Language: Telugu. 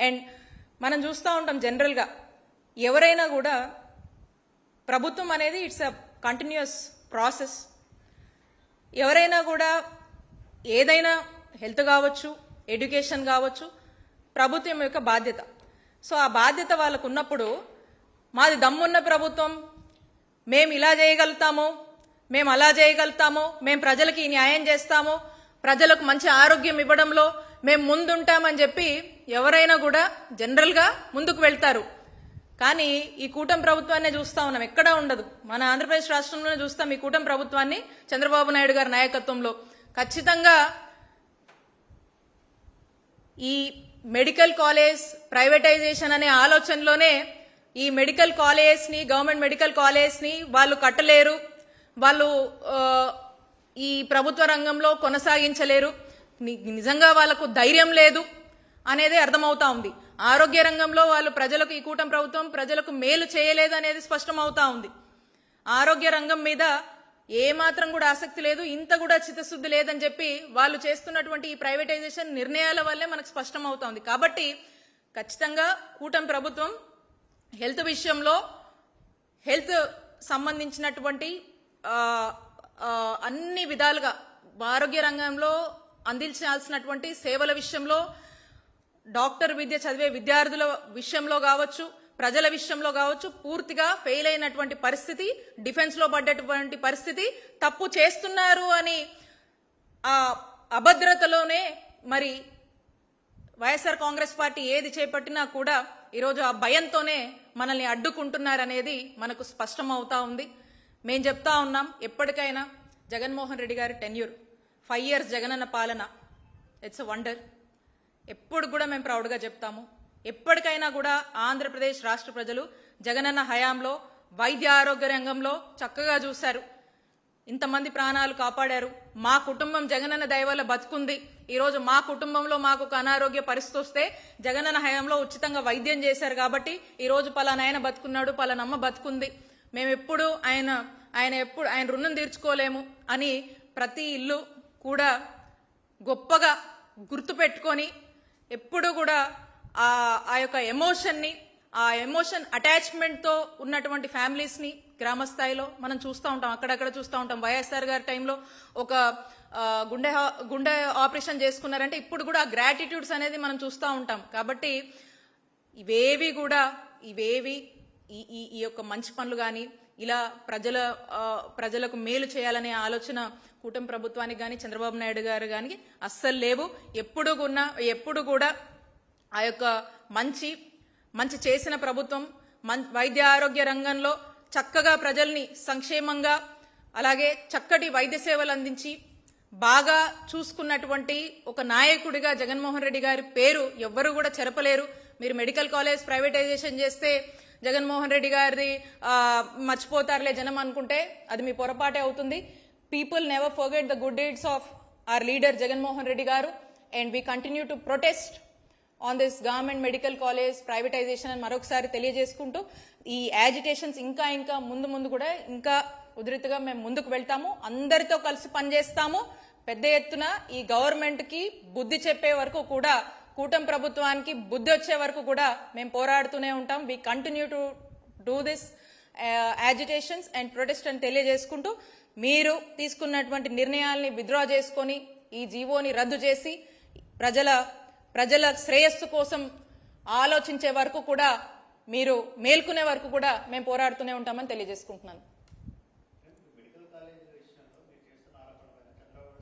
అండ్ మనం చూస్తూ ఉంటాం జనరల్గా ఎవరైనా కూడా ప్రభుత్వం అనేది ఇట్స్ అ కంటిన్యూస్ ప్రాసెస్. ఎవరైనా కూడా ఏదైనా హెల్త్ కావచ్చు, ఎడ్యుకేషన్ కావచ్చు, ప్రభుత్వం యొక్క బాధ్యత. సో ఆ బాధ్యత వాళ్ళకు ఉన్నప్పుడు మాది దమ్మున్న ప్రభుత్వం, మేము ఇలా చేయగలుగుతాము, మేము అలా చేయగలుగుతాము, మేము ప్రజలకి న్యాయం చేస్తాము, ప్రజలకు మంచి ఆరోగ్యం ఇవ్వడంలో మేము ముందుంటామని చెప్పి ఎవరైనా కూడా జనరల్గా ముందుకు వెళ్తారు. కానీ ఈ కూటమి ప్రభుత్వాన్ని చూస్తా ఉన్నాం, ఎక్కడా ఉండదు. మన ఆంధ్రప్రదేశ్ రాష్ట్రంలోనే చూస్తాం ఈ కూటమి ప్రభుత్వాన్ని చంద్రబాబు నాయుడు గారి నాయకత్వంలో. ఖచ్చితంగా ఈ మెడికల్ కాలేజ్ ప్రైవేటైజేషన్ అనే ఆలోచనలోనే ఈ మెడికల్ కాలేజ్ని, గవర్నమెంట్ మెడికల్ కాలేజ్ని వాళ్ళు కట్టలేరు, వాళ్ళు ఈ ప్రభుత్వ రంగంలో కొనసాగించలేరు, నిజంగా వాళ్ళకు ధైర్యం లేదు అనేది అర్థమవుతా ఉంది. ఆరోగ్య రంగంలో వాళ్ళు ప్రజలకు, ఈ కూటమి ప్రభుత్వం ప్రజలకు మేలు చేయలేదు అనేది స్పష్టమవుతా ఉంది. ఆరోగ్య రంగం మీద ఏమాత్రం కూడా ఆసక్తి లేదు, ఇంత కూడా చిత్తశుద్ధి లేదని చెప్పి వాళ్ళు చేస్తున్నటువంటి ఈ ప్రైవేటైజేషన్ నిర్ణయాల వల్లే మనకు స్పష్టమవుతా ఉంది. కాబట్టి ఖచ్చితంగా కూటమి ప్రభుత్వం హెల్త్ విషయంలో, హెల్త్ సంబంధించినటువంటి అన్ని విధాలుగా ఆరోగ్య రంగంలో అందించాల్సినటువంటి సేవల విషయంలో, డాక్టర్ విద్య చదివే విద్యార్థుల విషయంలో కావచ్చు, ప్రజల విషయంలో కావచ్చు, పూర్తిగా ఫెయిల్ అయినటువంటి పరిస్థితి, డిఫెన్స్ లో పడ్డటువంటి పరిస్థితి, తప్పు చేస్తున్నారు అని ఆ అభద్రతలోనే మరి వైఎస్ఆర్ కాంగ్రెస్ పార్టీ ఏది చేపట్టినా కూడా ఈరోజు ఆ భయంతోనే మనల్ని అడ్డుకుంటున్నారనేది మనకు స్పష్టమవుతా ఉంది. మేం చెప్తా ఉన్నాం, ఎప్పటికైనా జగన్మోహన్ రెడ్డి గారి టెన్యూర్ 5 years జగనన్న పాలన, ఇట్స్ అ వండర్. ఎప్పుడు కూడా మేము ప్రౌడ్గా చెప్తాము. ఎప్పటికైనా కూడా ఆంధ్రప్రదేశ్ రాష్ట్ర ప్రజలు జగనన్న హయాంలో వైద్య ఆరోగ్య రంగంలో చక్కగా చూశారు, ఇంతమంది ప్రాణాలు కాపాడారు. మా కుటుంబం జగనన్న దయ వల్ల బతుకుంది. ఈరోజు మా కుటుంబంలో మాకు ఒక అనారోగ్య పరిస్థితి వస్తే జగనన్న హయాంలో ఉచితంగా వైద్యం చేశారు కాబట్టి ఈరోజు పలానాయన బతుకున్నాడు, పలానమ్మ బతుకుంది. మేము ఎప్పుడు ఆయన రుణం తీర్చుకోలేము అని ప్రతి ఇల్లు కూడా గొప్పగా గుర్తుపెట్టుకొని ఎప్పుడు కూడా ఆ యొక్క ఎమోషన్ అటాచ్మెంట్తో ఉన్నటువంటి ఫ్యామిలీస్ని గ్రామ స్థాయిలో మనం చూస్తూ ఉంటాం, అక్కడక్కడ చూస్తూ ఉంటాం. వైఎస్ఆర్ గారి టైంలో ఒక గుండె ఆపరేషన్ చేసుకున్నారంటే ఇప్పుడు కూడా ఆ గ్రాటిట్యూడ్స్ అనేది మనం చూస్తూ ఉంటాం. కాబట్టి ఇవేవి ఈ యొక్క మంచి పనులు కానీ ఇలా ప్రజలకు మేలు చేయాలనే ఆలోచన కూటమి ప్రభుత్వానికి కానీ చంద్రబాబు నాయుడు గారు కానీ అస్సలు లేవు. ఎప్పుడు కూడా ఆ యొక్క మంచి చేసిన ప్రభుత్వం వైద్య ఆరోగ్య రంగంలో చక్కగా ప్రజల్ని సంక్షేమంగా, అలాగే చక్కటి వైద్య సేవలు అందించి బాగా చూసుకున్నటువంటి ఒక నాయకుడిగా జగన్మోహన్ రెడ్డి గారి పేరు ఎవ్వరూ కూడా చెరపలేరు. మీరు మెడికల్ కాలేజ్ ప్రైవేటైజేషన్ చేస్తే జగన్మోహన్ రెడ్డి గారిది మర్చిపోతారులే జనం అనుకుంటే అది మీ పొరపాటే అవుతుంది. People never forget the good deeds of our leader Jaganmohan Reddy గారు. And we continue to protest on this government medical college privatisation అని మరొకసారి తెలియజేసుకుంటూ ఈ యాజిటేషన్స్ ఇంకా ముందు కూడా ఇంకా ఉధృతిగా మేము ముందుకు వెళ్తాము. అందరితో కలిసి పనిచేస్తాము. పెద్ద ఎత్తున ఈ గవర్నమెంట్ కి బుద్ధి చెప్పే వరకు కూడా, కూటమి ప్రభుత్వానికి బుద్ధి వచ్చే వరకు కూడా మేము పోరాడుతూనే ఉంటాం. We continue to do this agitations and protest అని తెలియజేసుకుంటూ మీరు తీసుకున్నటువంటి నిర్ణయాల్ని విత్డ్రా చేసుకొని ఈ జీవోని రద్దు చేసి ప్రజల శ్రేయస్సు కోసం ఆలోచించే వరకు కూడా, మీరు మేల్కొనే వరకు కూడా మేము పోరాడుతూనే ఉంటామని తెలియజేసుకుంటున్నాను.